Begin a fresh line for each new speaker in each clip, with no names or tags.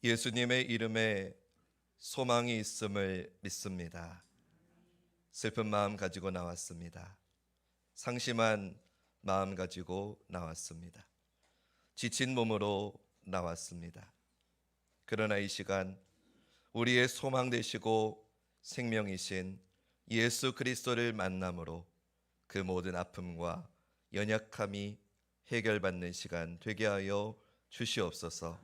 예수님의 이름에 소망이 있음을 믿습니다. 슬픈 마음 가지고 나왔습니다. 상심한 마음 가지고 나왔습니다. 지친 몸으로 나왔습니다. 그러나 이 시간 우리의 소망 되시고 생명이신 예수 그리스도를 만남으로 그 모든 아픔과 연약함이 해결받는 시간 되게 하여 주시옵소서.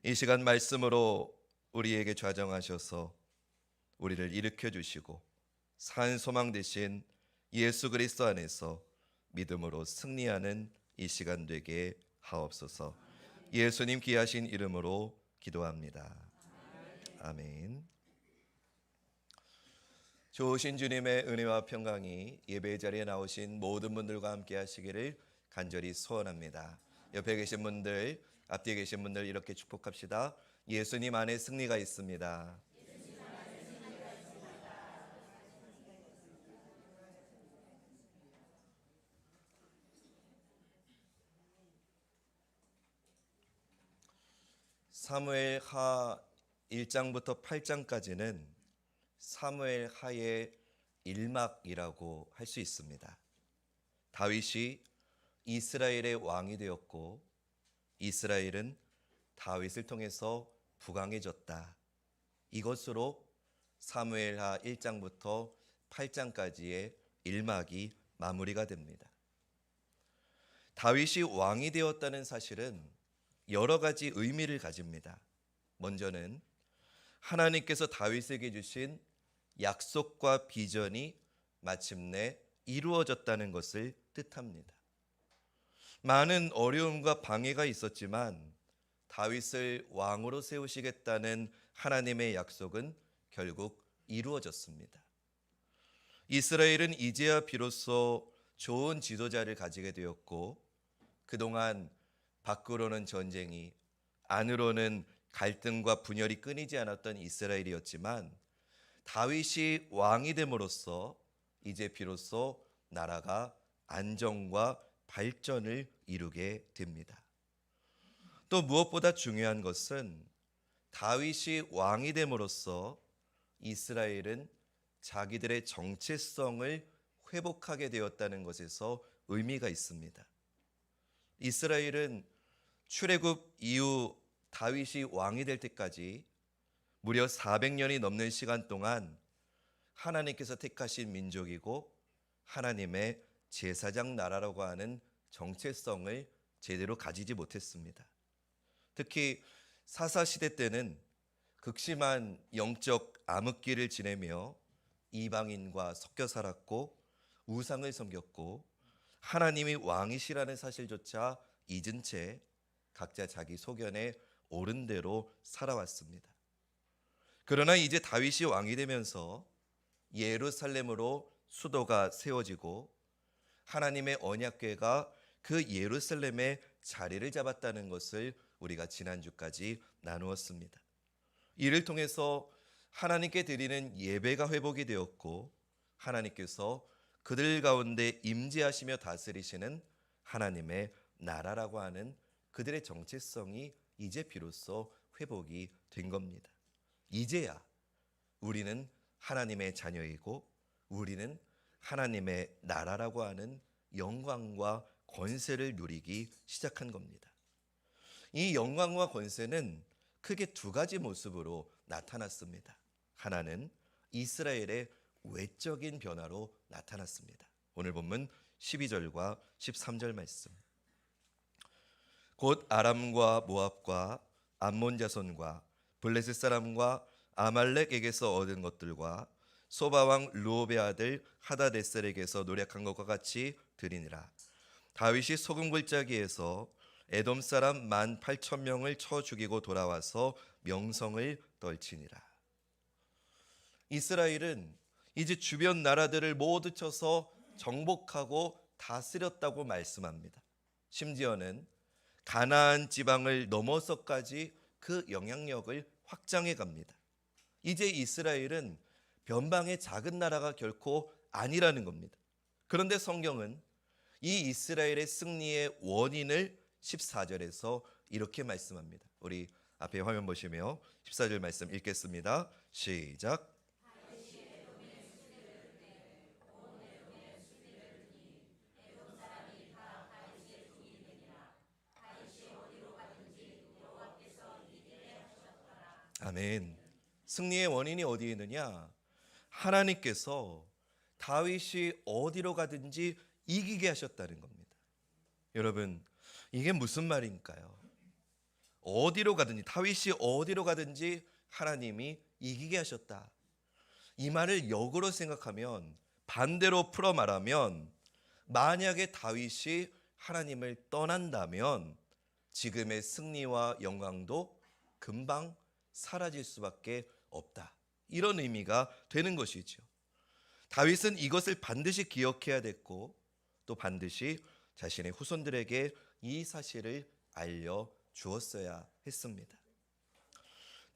이 시간 말씀으로 우리에게 좌정하셔서 우리를 일으켜 주시고 산 소망 되신 예수 그리스도 안에서 믿음으로 승리하는 이 시간 되게 하옵소서. 예수님 귀하신 이름으로 기도합니다. 아멘. 좋으신 주님의 은혜와 평강이 예배 자리에 나오신 모든 분들과 함께 하시기를 간절히 소원합니다. 옆에 계신 분들, 앞뒤에 계신 분들 이렇게 축복합시다. 예수님 안에 승리가 있습니다. 사무엘하 1장부터 8장까지는 사무엘하의 일막이라고 할 수 있습니다. 다윗이 이스라엘의 왕이 되었고 이스라엘은 다윗을 통해서 부강해졌다. 이것으로 사무엘하 1장부터 8장까지의 일막이 마무리가 됩니다. 다윗이 왕이 되었다는 사실은 여러 가지 의미를 가집니다. 먼저는 하나님께서 다윗에게 주신 약속과 비전이 마침내 이루어졌다는 것을 뜻합니다. 많은 어려움과 방해가 있었지만 다윗을 왕으로 세우시겠다는 하나님의 약속은 결국 이루어졌습니다. 이스라엘은 이제야 비로소 좋은 지도자를 가지게 되었고 그동안 밖으로는 전쟁이, 안으로는 갈등과 분열이 끊이지 않았던 이스라엘이었지만 다윗이 왕이 됨으로써 이제 비로소 나라가 안정과 발전을 이루게 됩니다. 또 무엇보다 중요한 것은 다윗이 왕이 됨으로써 이스라엘은 자기들의 정체성을 회복하게 되었다는 것에서 의미가 있습니다. 이스라엘은 출애굽 이후 다윗이 왕이 될 때까지 무려 400년이 넘는 시간 동안 하나님께서 택하신 민족이고 하나님의 제사장 나라라고 하는 정체성을 제대로 가지지 못했습니다. 특히 사사시대 때는 극심한 영적 암흑기를 지내며 이방인과 섞여 살았고 우상을 섬겼고 하나님이 왕이시라는 사실조차 잊은 채 각자 자기 소견에 옳은 대로 살아왔습니다. 그러나 이제 다윗이 왕이 되면서 예루살렘으로 수도가 세워지고 하나님의 언약궤가 그 예루살렘에 자리를 잡았다는 것을 우리가 지난주까지 나누었습니다. 이를 통해서 하나님께 드리는 예배가 회복이 되었고 하나님께서 그들 가운데 임재하시며 다스리시는 하나님의 나라라고 하는 그들의 정체성이 이제 비로소 회복이 된 겁니다. 이제야 우리는 하나님의 자녀이고 우리는 하나님의 나라라고 하는 영광과 권세를 누리기 시작한 겁니다. 이 영광과 권세는 크게 두 가지 모습으로 나타났습니다. 하나는 이스라엘의 외적인 변화로 나타났습니다. 오늘 본문 12절과 13절 말씀. 곧 아람과 모압과 암몬 자손과 블레셋 사람과 아말렉에게서 얻은 것들과 소바왕 루옵의 아들 하다데셀에게서 노력한 것과 같이 드리니라. 다윗이 소금 골짜기에서 에돔 사람 18,000명을 쳐 죽이고 돌아와서 명성을 떨치니라. 이스라엘은 이제 주변 나라들을 모두 쳐서 정복하고 다스렸다고 말씀합니다. 심지어는 가나안 지방을 넘어서까지 그 영향력을 확장해 갑니다. 이제 이스라엘은 변방의 작은 나라가 결코 아니라는 겁니다. 그런데 성경은 이 이스라엘의 승리의 원인을 14절에서 이렇게 말씀합니다. 우리 앞에 화면 보시며 14절 말씀 읽겠습니다. 시작. 아멘. 승리의 원인이 어디에 있느냐? 하나님께서 다윗이 어디로 가든지 이기게 하셨다는 겁니다. 여러분, 이게 무슨 말인가요? 어디로 가든지, 다윗이 어디로 가든지 하나님이 이기게 하셨다. 이 말을 역으로 생각하면, 반대로 풀어 말하면, 만약에 다윗이 하나님을 떠난다면 지금의 승리와 영광도 금방 사라질 수밖에 없다. 이런 의미가 되는 것이죠. 다윗은 이것을 반드시 기억해야 됐고, 또 반드시 자신의 후손들에게 이 사실을 알려주었어야 했습니다.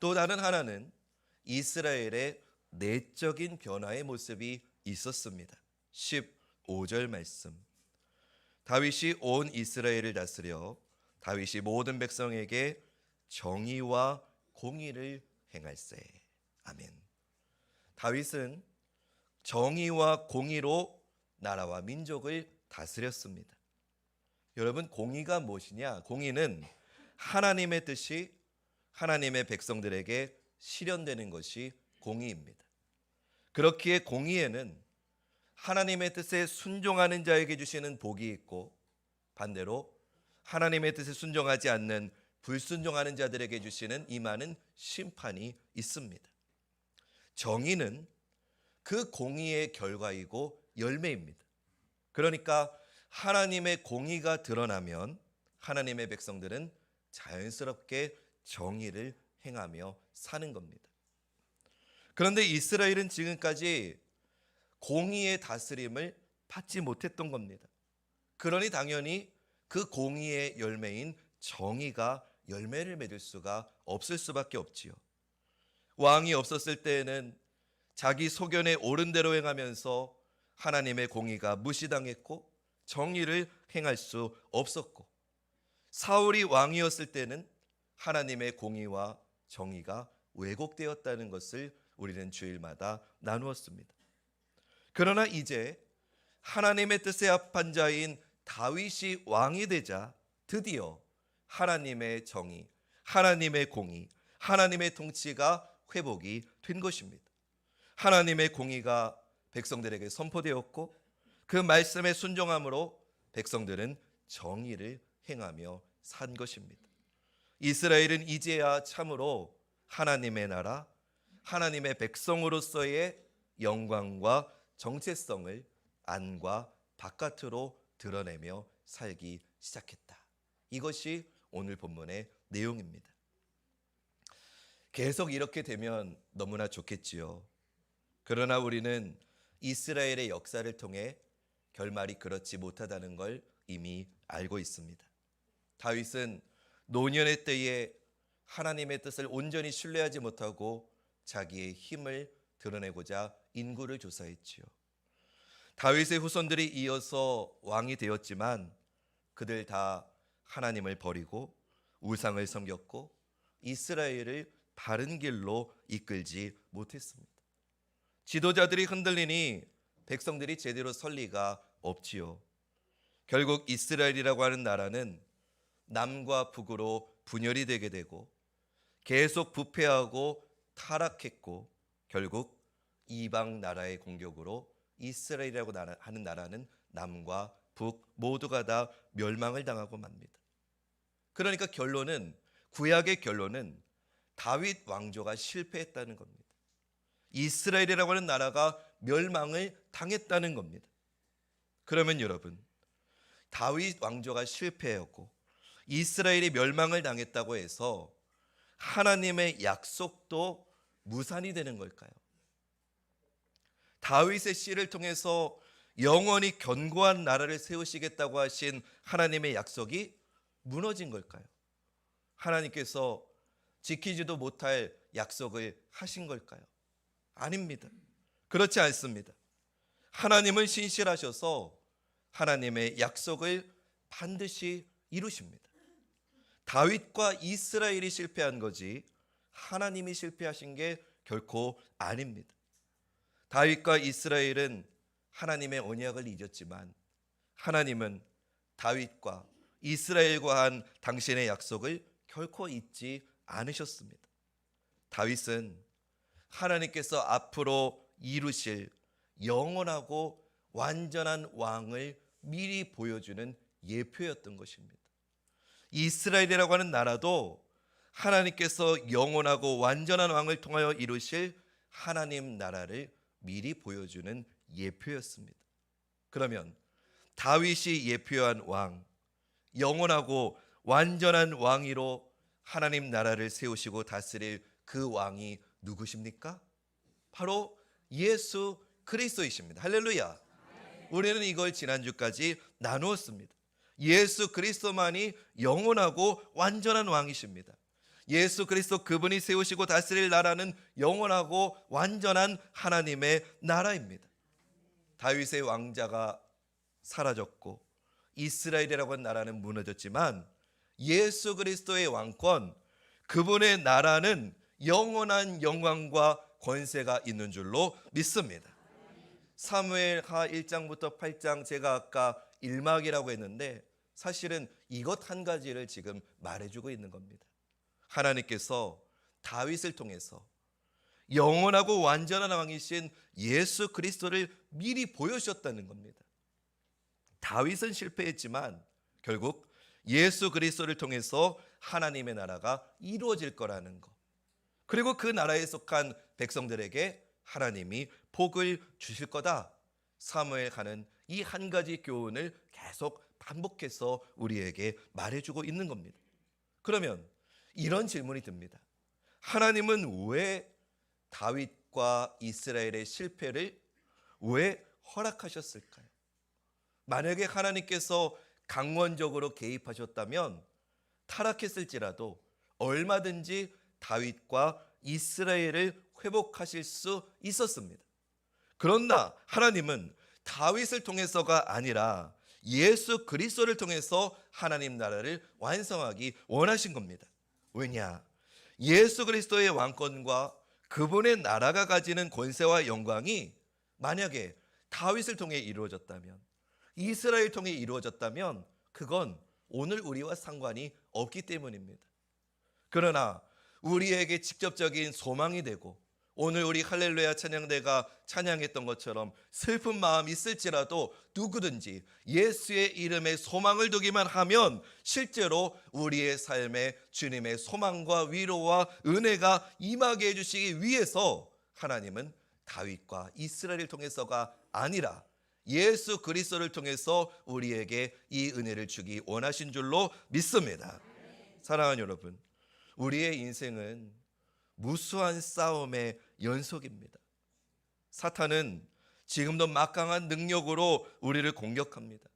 또 다른 하나는 이스라엘의 내적인 변화의 모습이 있었습니다. 15절 말씀. 다윗이 온 이스라엘을 다스려 다윗이 모든 백성에게 정의와 공의를 행할세. 아멘. 다윗은 정의와 공의로 나라와 민족을 다스렸습니다. 여러분, 공의가 무엇이냐? 공의는 하나님의 뜻이 하나님의 백성들에게 실현되는 것이 공의입니다. 그렇기에 공의에는 하나님의 뜻에 순종하는 자에게 주시는 복이 있고, 반대로 하나님의 뜻에 순종하지 않는 불순종하는 자들에게 주시는 임하는 심판이 있습니다. 정의는 그 공의의 결과이고 열매입니다. 그러니까 하나님의 공의가 드러나면 하나님의 백성들은 자연스럽게 정의를 행하며 사는 겁니다. 그런데 이스라엘은 지금까지 공의의 다스림을 받지 못했던 겁니다. 그러니 당연히 그 공의의 열매인 정의가 열매를 맺을 수가 없을 수밖에 없지요. 왕이 없었을 때에는 자기 소견에 옳은 대로 행하면서 하나님의 공의가 무시당했고 정의를 행할 수 없었고, 사울이 왕이었을 때는 하나님의 공의와 정의가 왜곡되었다는 것을 우리는 주일마다 나누었습니다. 그러나 이제 하나님의 뜻에 합한 자인 다윗이 왕이 되자 드디어 하나님의 정의, 하나님의 공의, 하나님의 통치가 회복이 된 것입니다. 하나님의 공의가 백성들에게 선포되었고, 그 말씀에 순종함으로 백성들은 정의를 행하며 산 것입니다. 이스라엘은 이제야 참으로 하나님의 나라, 하나님의 백성으로서의 영광과 정체성을 안과 바깥으로 드러내며 살기 시작했다. 이것이 오늘 본문의 내용입니다. 계속 이렇게 되면 너무나 좋겠지요. 그러나 우리는 이스라엘의 역사를 통해 결말이 그렇지 못하다는 걸 이미 알고 있습니다. 다윗은 노년의 때에 하나님의 뜻을 온전히 신뢰하지 못하고 자기의 힘을 드러내고자 인구를 조사했지요. 다윗의 후손들이 이어서 왕이 되었지만 그들 다 하나님을 버리고 우상을 섬겼고 이스라엘을 바른 길로 이끌지 못했습니다. 지도자들이 흔들리니 백성들이 제대로 설 리가 없지요. 결국 이스라엘이라고 하는 나라는 남과 북으로 분열이 되게 되고 계속 부패하고 타락했고, 결국 이방 나라의 공격으로 이스라엘이라고 하는 나라는 남과 북 모두가 다 멸망을 당하고 맙니다. 그러니까 구약의 결론은 다윗 왕조가 실패했다는 겁니다. 이스라엘이라고 하는 나라가 멸망을 당했다는 겁니다. 그러면 여러분, 다윗 왕조가 실패했고 이스라엘이 멸망을 당했다고 해서 하나님의 약속도 무산이 되는 걸까요? 다윗의 씨를 통해서 영원히 견고한 나라를 세우시겠다고 하신 하나님의 약속이 무너진 걸까요? 하나님께서 지키지도 못할 약속을 하신 걸까요? 아닙니다. 그렇지 않습니다. 하나님은 신실하셔서 하나님의 약속을 반드시 이루십니다. 다윗과 이스라엘이 실패한 거지 하나님이 실패하신 게 결코 아닙니다. 다윗과 이스라엘은 하나님의 언약을 잊었지만 하나님은 다윗과 이스라엘과 한 당신의 약속을 결코 잊지 않으셨습니다. 다윗은 하나님께서 앞으로 이루실 영원하고 완전한 왕을 미리 보여주는 예표였던 것입니다. 이스라엘이라고 하는 나라도 하나님께서 영원하고 완전한 왕을 통하여 이루실 하나님 나라를 미리 보여주는 예표였습니다. 그러면 다윗이 예표한 왕, 영원하고 완전한 왕위로 하나님 나라를 세우시고 다스릴 그 왕이 누구십니까? 바로 예수 그리스도이십니다. 할렐루야. 우리는 이걸 지난주까지 나누었습니다. 예수 그리스도만이 영원하고 완전한 왕이십니다. 예수 그리스도 그분이 세우시고 다스릴 나라는 영원하고 완전한 하나님의 나라입니다. 다윗의 왕자가 사라졌고 이스라엘이라고 하는 나라는 무너졌지만 예수 그리스도의 왕권, 그분의 나라는 영원한 영광과 권세가 있는 줄로 믿습니다. 사무엘하 1장부터 8장, 제가 아까 1막이라고 했는데 사실은 이것 한 가지를 지금 말해주고 있는 겁니다. 하나님께서 다윗을 통해서 영원하고 완전한 왕이신 예수 그리스도를 미리 보여주셨다는 겁니다. 다윗은 실패했지만 결국 예수 그리스도를 통해서 하나님의 나라가 이루어질 거라는 것, 그리고 그 나라에 속한 백성들에게 하나님이 복을 주실 거다. 사무엘하는 이 한 가지 교훈을 계속 반복해서 우리에게 말해주고 있는 겁니다. 그러면 이런 질문이 듭니다. 하나님은 왜 다윗과 이스라엘의 실패를 왜 허락하셨을까요? 만약에 하나님께서 강권적으로 개입하셨다면 타락했을지라도 얼마든지 다윗과 이스라엘을 회복하실 수 있었습니다. 그러나 하나님은 다윗을 통해서가 아니라 예수 그리스도를 통해서 하나님 나라를 완성하기 원하신 겁니다. 왜냐? 예수 그리스도의 왕권과 그분의 나라가 가지는 권세와 영광이 만약에 다윗을 통해 이루어졌다면, 이스라엘 통해 이루어졌다면 그건 오늘 우리와 상관이 없기 때문입니다. 그러나 우리에게 직접적인 소망이 되고 오늘 우리 할렐루야 찬양대가 찬양했던 것처럼 슬픈 마음이 있을지라도 누구든지 예수의 이름에 소망을 두기만 하면 실제로 우리의 삶에 주님의 소망과 위로와 은혜가 임하게 해주시기 위해서 하나님은 다윗과 이스라엘을 통해서가 아니라 예수 그리스도를 통해서 우리에게 이 은혜를 주기 원하신 줄로 믿습니다. 사랑하는 여러분, 우리의 인생은 무수한 싸움의 연속입니다. 사탄은 지금도 막강한 능력으로 우리를 공격합니다.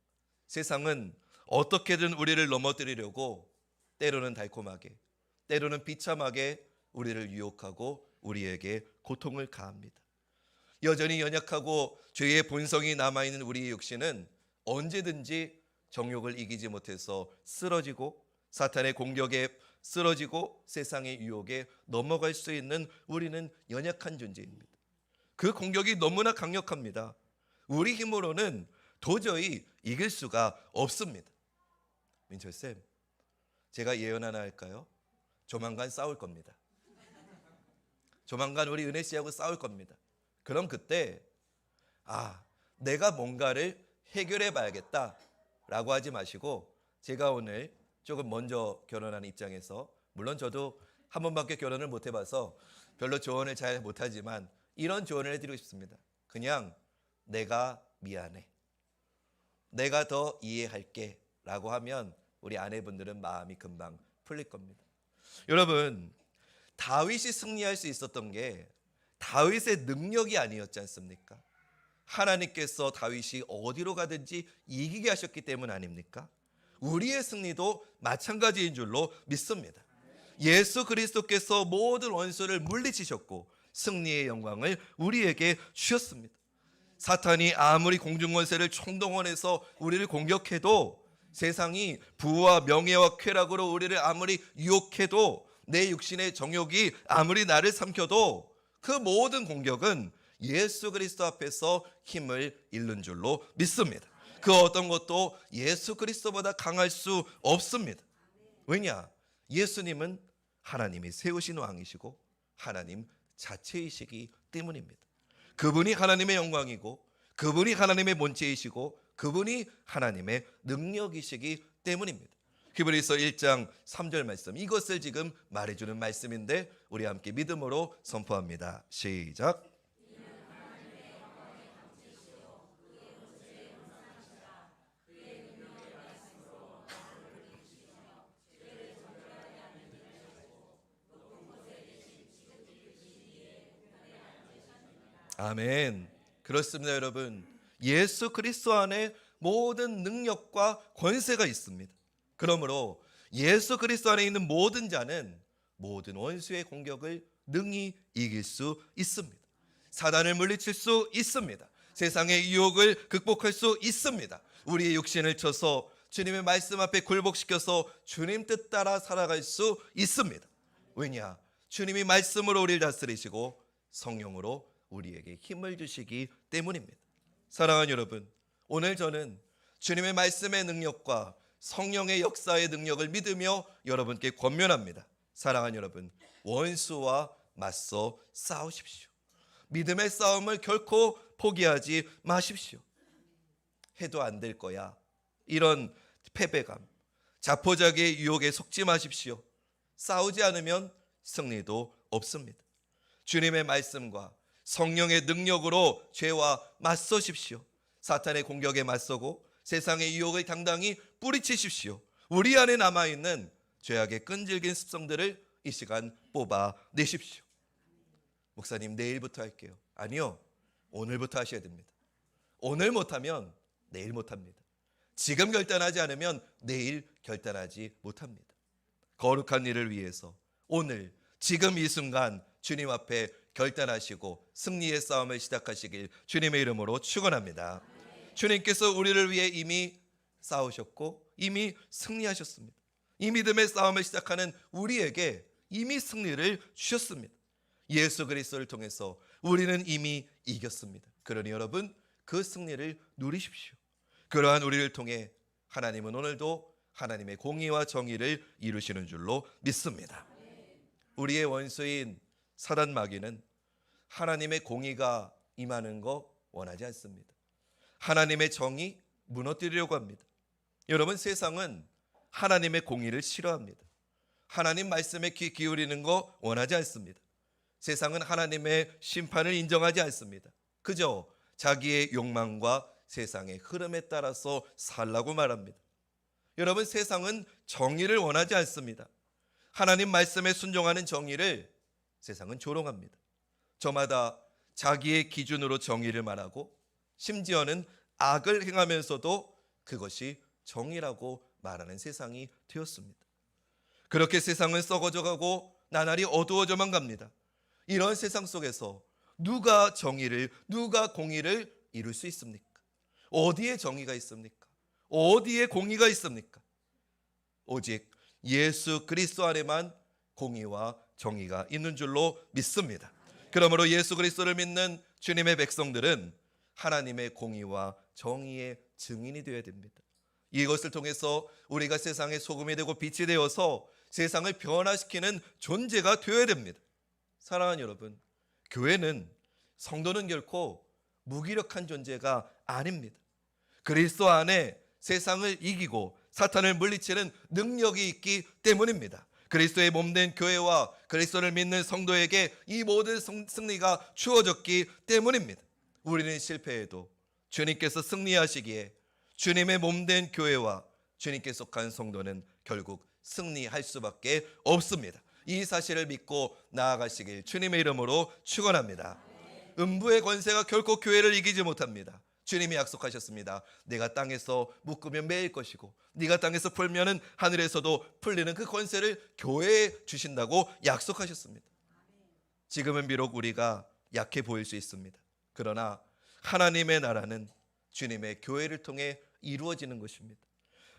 세상은 어떻게든 우리를 넘어뜨리려고 때로는 달콤하게, 때로는 비참하게 우리를 유혹하고 우리에게 고통을 가합니다. 여전히 연약하고 죄의 본성이 남아있는 우리의 육신은 언제든지 정욕을 이기지 못해서 쓰러지고 사탄의 공격에 쓰러지고 세상의 유혹에 넘어갈 수 있는 우리는 연약한 존재입니다. 그 공격이 너무나 강력합니다. 우리 힘으로는 도저히 이길 수가 없습니다. 민철쌤, 제가 예언 하나 할까요? 조만간 싸울 겁니다. 조만간 우리 은혜 씨하고 싸울 겁니다. 그럼 그때 내가 뭔가를 해결해 봐야겠다라고 하지 마시고, 제가 오늘 조금 먼저 결혼하는 입장에서, 물론 저도 한 번밖에 결혼을 못 해봐서 별로 조언을 잘 못하지만 이런 조언을 해드리고 싶습니다. 그냥 내가 미안해, 내가 더 이해할게 라고 하면 우리 아내분들은 마음이 금방 풀릴 겁니다. 여러분, 다윗이 승리할 수 있었던 게 다윗의 능력이 아니었지 않습니까? 하나님께서 다윗이 어디로 가든지 이기게 하셨기 때문 아닙니까? 우리의 승리도 마찬가지인 줄로 믿습니다. 예수 그리스도께서 모든 원수를 물리치셨고 승리의 영광을 우리에게 주셨습니다. 사탄이 아무리 공중권세를 총동원해서 우리를 공격해도 세상이 부와 명예와 쾌락으로 우리를 아무리 유혹해도, 내 육신의 정욕이 아무리 나를 삼켜도 그 모든 공격은 예수 그리스도 앞에서 힘을 잃는 줄로 믿습니다. 그 어떤 것도 예수 그리스도보다 강할 수 없습니다. 왜냐? 예수님은 하나님이 세우신 왕이시고 하나님 자체이시기 때문입니다. 그분이 하나님의 영광이고, 그분이 하나님의 본체이시고, 그분이 하나님의 능력이시기 때문입니다. 히브리서 1장 3절 말씀, 이것을 지금 말해주는 말씀인데 우리 함께 믿음으로 선포합니다. 시작. 아멘. 그렇습니다, 여러분. 예수 그리스도 안에 모든 능력과 권세가 있습니다. 그러므로 예수 그리스도 안에 있는 모든 자는 모든 원수의 공격을 능히 이길 수 있습니다. 사단을 물리칠 수 있습니다. 세상의 유혹을 극복할 수 있습니다. 우리의 육신을 쳐서 주님의 말씀 앞에 굴복시켜서 주님 뜻 따라 살아갈 수 있습니다. 왜냐? 주님이 말씀으로 우리를 다스리시고 성령으로 우리에게 힘을 주시기 때문입니다. 사랑하는 여러분, 오늘 저는 주님의 말씀의 능력과 성령의 역사의 능력을 믿으며 여러분께 권면합니다. 사랑하는 여러분, 원수와 맞서 싸우십시오. 믿음의 싸움을 결코 포기하지 마십시오. 해도 안 될 거야, 이런 패배감, 자포자기의 유혹에 속지 마십시오. 싸우지 않으면 승리도 없습니다. 주님의 말씀과 성령의 능력으로 죄와 맞서십시오. 사탄의 공격에 맞서고 세상의 유혹을 당당히 뿌리치십시오. 우리 안에 남아있는 죄악의 끈질긴 습성들을 이 시간 뽑아내십시오. 목사님, 내일부터 할게요. 아니요, 오늘부터 하셔야 됩니다. 오늘 못하면 내일 못합니다. 지금 결단하지 않으면 내일 결단하지 못합니다. 거룩한 일을 위해서 오늘 지금 이 순간 주님 앞에 결단하시고 승리의 싸움을 시작하시길 주님의 이름으로 축원합니다. 주님께서 우리를 위해 이미 싸우셨고 이미 승리하셨습니다. 이 믿음의 싸움을 시작하는 우리에게 이미 승리를 주셨습니다. 예수 그리스도를 통해서 우리는 이미 이겼습니다. 그러니 여러분, 그 승리를 누리십시오. 그러한 우리를 통해 하나님은 오늘도 하나님의 공의와 정의를 이루시는 줄로 믿습니다. 우리의 원수인 사단 마귀는 하나님의 공의가 임하는 거 원하지 않습니다. 하나님의 정의 무너뜨리려고 합니다. 여러분, 세상은 하나님의 공의를 싫어합니다. 하나님 말씀에 귀 기울이는 거 원하지 않습니다. 세상은 하나님의 심판을 인정하지 않습니다. 그저 자기의 욕망과 세상의 흐름에 따라서 살라고 말합니다. 여러분, 세상은 정의를 원하지 않습니다. 하나님 말씀에 순종하는 정의를 세상은 조롱합니다. 저마다 자기의 기준으로 정의를 말하고 심지어는 악을 행하면서도 그것이 정의라고 말하는 세상이 되었습니다. 그렇게 세상은 썩어져가고 나날이 어두워져만 갑니다. 이런 세상 속에서 누가 정의를, 누가 공의를 이룰 수 있습니까? 어디에 정의가 있습니까? 어디에 공의가 있습니까? 오직 예수 그리스도 안에만 공의와 정의가 있는 줄로 믿습니다. 그러므로 예수 그리스도를 믿는 주님의 백성들은 하나님의 공의와 정의의 증인이 되어야 됩니다. 이것을 통해서 우리가 세상의 소금이 되고 빛이 되어서 세상을 변화시키는 존재가 되어야 됩니다. 사랑하는 여러분, 교회는, 성도는 결코 무기력한 존재가 아닙니다. 그리스도 안에 세상을 이기고 사탄을 물리치는 능력이 있기 때문입니다. 그리스도의 몸된 교회와 그리스도를 믿는 성도에게 이 모든 승리가 주어졌기 때문입니다. 우리는 실패해도 주님께서 승리하시기에 주님의 몸된 교회와 주님께 속한 성도는 결국 승리할 수밖에 없습니다. 이 사실을 믿고 나아가시길 주님의 이름으로 축원합니다. 음부의 권세가 결코 교회를 이기지 못합니다. 주님이 약속하셨습니다. 내가 땅에서 묶으면 매일 것이고 네가 땅에서 풀면은 하늘에서도 풀리는 그 권세를 교회에 주신다고 약속하셨습니다. 지금은 비록 우리가 약해 보일 수 있습니다. 그러나 하나님의 나라는 주님의 교회를 통해 이루어지는 것입니다.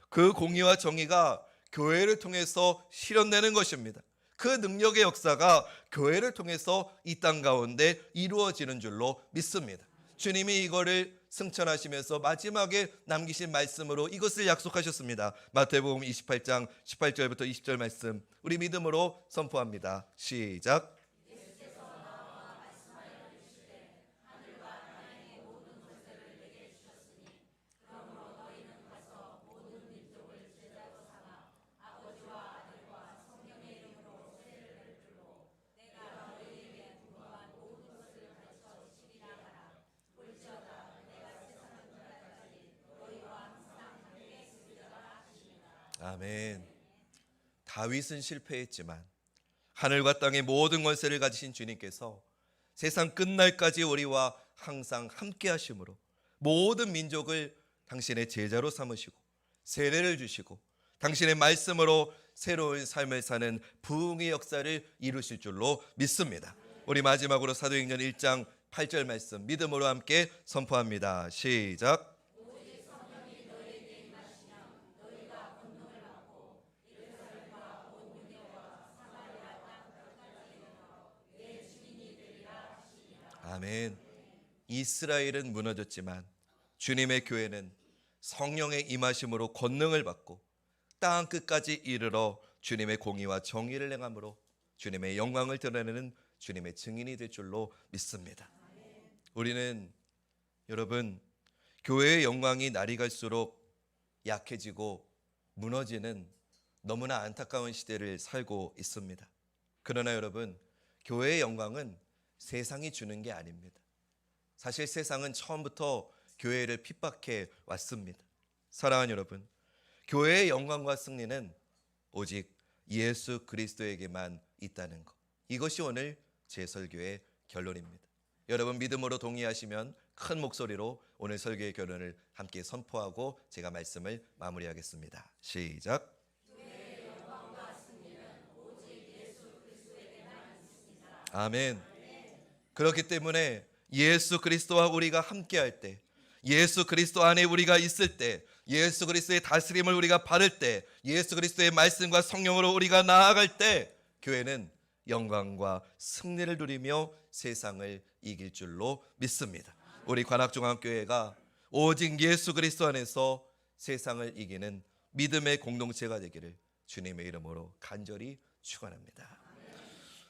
그 공의와 정의가 교회를 통해서 실현되는 것입니다. 그 능력의 역사가 교회를 통해서 이 땅 가운데 이루어지는 줄로 믿습니다. 주님이 이거를 승천하시면서 마지막에 남기신 말씀으로 이것을 약속하셨습니다. 마태복음 28장 18절부터 20절 말씀 우리 믿음으로 선포합니다. 시작. 아멘. 다윗은 실패했지만 하늘과 땅의 모든 권세를 가지신 주님께서 세상 끝날까지 우리와 항상 함께 하심으로 모든 민족을 당신의 제자로 삼으시고 세례를 주시고 당신의 말씀으로 새로운 삶을 사는 부흥의 역사를 이루실 줄로 믿습니다. 우리 마지막으로 사도행전 1장 8절 말씀 믿음으로 함께 선포합니다. 시작. 아멘. 이스라엘은 무너졌지만 주님의 교회는 성령의 임하심으로 권능을 받고 땅 끝까지 이르러 주님의 공의와 정의를 행함으로 주님의 영광을 드러내는 주님의 증인이 될 줄로 믿습니다. 우리는 여러분 교회의 영광이 날이 갈수록 약해지고 무너지는 너무나 안타까운 시대를 살고 있습니다. 그러나 여러분 교회의 영광은 세상이 주는 게 아닙니다. 사실 세상은 처음부터 교회를 핍박해 왔습니다. 사랑하는 여러분, 교회의 영광과 승리는 오직 예수 그리스도에게만 있다는 것. 이것이 오늘 제 설교의 결론입니다. 여러분 믿음으로 동의하시면 큰 목소리로 오늘 설교의 결론을 함께 선포하고 제가 말씀을 마무리하겠습니다. 시작. 아멘. 그렇기 때문에 예수 그리스도와 우리가 함께할 때, 예수 그리스도 안에 우리가 있을 때, 예수 그리스도의 다스림을 우리가 받을 때, 예수 그리스도의 말씀과 성령으로 우리가 나아갈 때 교회는 영광과 승리를 누리며 세상을 이길 줄로 믿습니다. 우리 관악종합교회가 오직 예수 그리스도 안에서 세상을 이기는 믿음의 공동체가 되기를 주님의 이름으로 간절히 축원합니다.